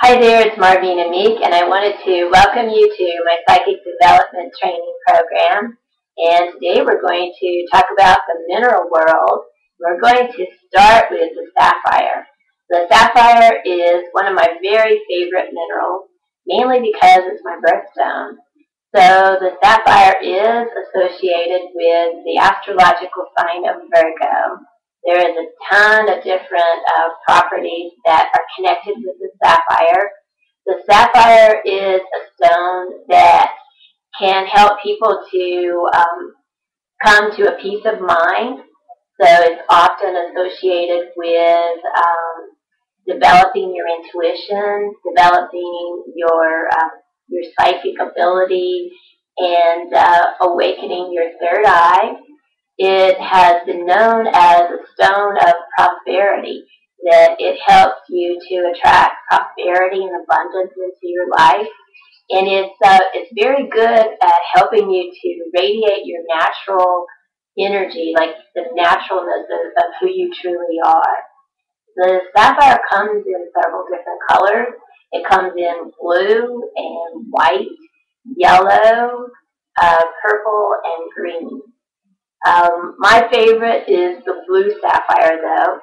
Hi there, it's MarVeena Meek, and I wanted to welcome you to my Psychic Development Training Program. And today we're going to talk about the mineral world. We're going to start with the sapphire. The sapphire is one of my very favorite minerals, mainly because it's my birthstone. So the sapphire is associated with the astrological sign of Virgo. There is a ton of different properties that are connected with the sapphire. The sapphire is a stone that can help people to come to a peace of mind. So it's often associated with developing your intuition, developing your psychic ability, and awakening your third eye. It has been known as a stone of prosperity, that it helps you to attract prosperity and abundance into your life. And it's very good at helping you to radiate your natural energy, like the naturalness of who you truly are. The sapphire comes in several different colors. It comes in blue and white, yellow, purple, and green. My favorite is the blue sapphire, though.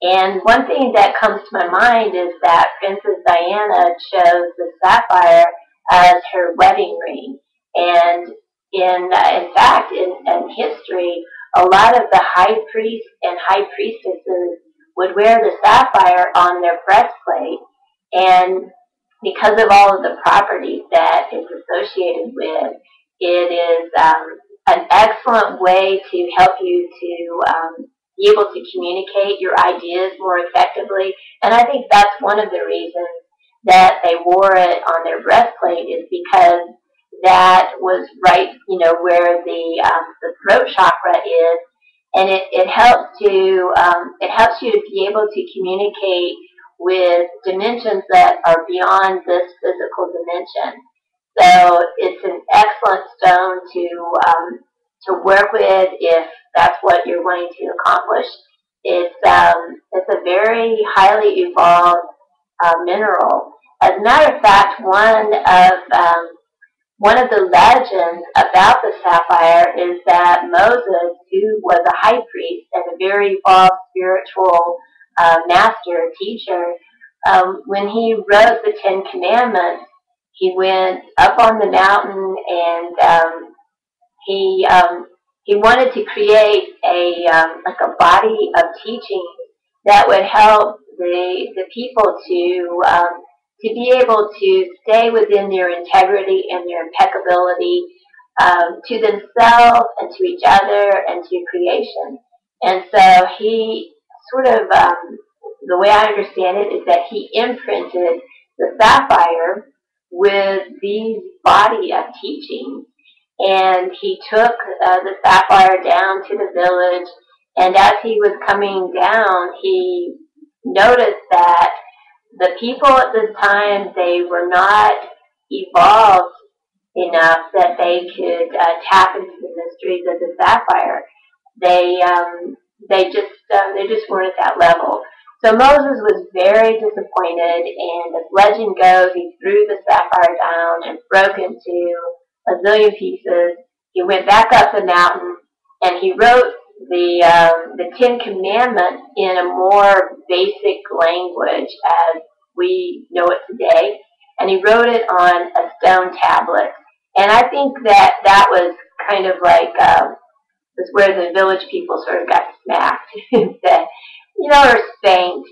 And one thing that comes to my mind is that Princess Diana chose the sapphire as her wedding ring. And in fact, in history, a lot of the high priests and high priestesses would wear the sapphire on their breastplate. And because of all of the properties that it's associated with, it is an excellent way to help you to be able to communicate your ideas more effectively. And I think that's one of the reasons that they wore it on their breastplate, is because that was right, where the throat chakra is, and it helps you to be able to communicate with dimensions that are beyond this physical dimension. So it's an excellent stone to work with if that's what you're wanting to accomplish. It's a very highly evolved mineral. As a matter of fact, one of the legends about the sapphire is that Moses, who was a high priest and a very evolved spiritual master, teacher, when he wrote the Ten Commandments, he went up on the mountain and he wanted to create like a body of teaching that would help the people to be able to stay within their integrity and their impeccability to themselves and to each other and to creation. And so he sort of, the way I understand it, is that he imprinted the sapphire with these body of teachings. And he took the sapphire down to the village, and as he was coming down, he noticed that the people at this time, they were not evolved enough that they could tap into the mysteries of the sapphire. They just weren't at that level. So Moses was very disappointed, and as legend goes, he threw the sapphire down and broke into a zillion pieces. He went back up the mountain, and he wrote the Ten Commandments in a more basic language as we know it today, and he wrote it on a stone tablet. And I think that was kind of like was where the village people sort of got smacked, that, or spanked,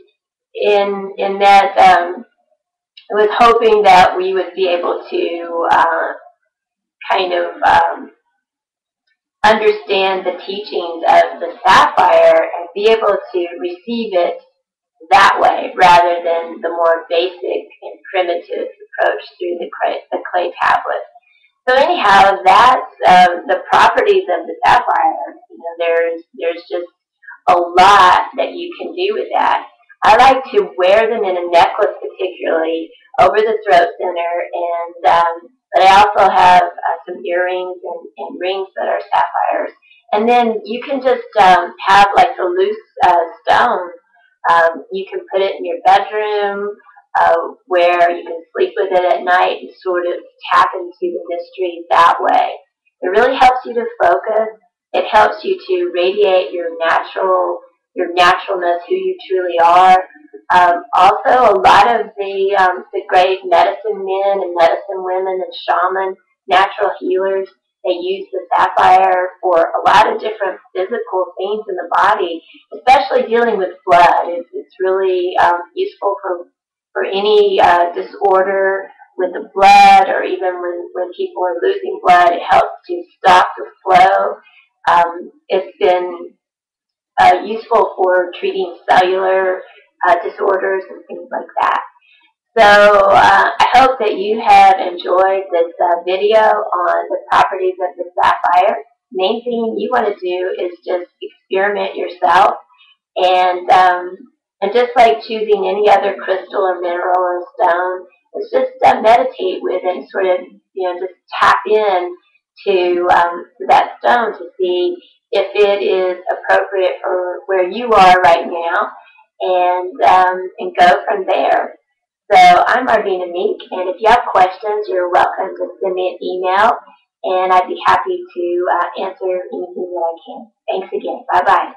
in that I was hoping that we would be able to kind of understand the teachings of the sapphire and be able to receive it that way, rather than the more basic and primitive approach through the clay tablet. So anyhow, that's the properties of the sapphire. There's just a lot that you can do with that. I like to wear them in a necklace, particularly over the throat center, and but I also have some earrings and rings that are sapphires. And then you can just have like the loose stone. You can put it in your bedroom, where you can sleep with it at night and sort of tap into the mystery that way. It really helps you to focus. It helps you to radiate your naturalness, who you truly are. Also, a lot of the great medicine men and medicine women and shamans, natural healers, they use the sapphire for a lot of different physical things in the body, especially dealing with blood. It's really useful for any disorder with the blood, or even when people are losing blood. It helps to stop the flow. It's been useful for treating cellular disorders and things like that. So I hope that you have enjoyed this video on the properties of the sapphire. Main thing you want to do is just experiment yourself, and just like choosing any other crystal or mineral or stone, it's just meditate with it and sort of just tap in to that stone to see if it is appropriate for where you are right now, and go from there. So I'm MarVeena Meek, and if you have questions, you're welcome to send me an email, and I'd be happy to answer anything that I can. Thanks again. Bye-bye.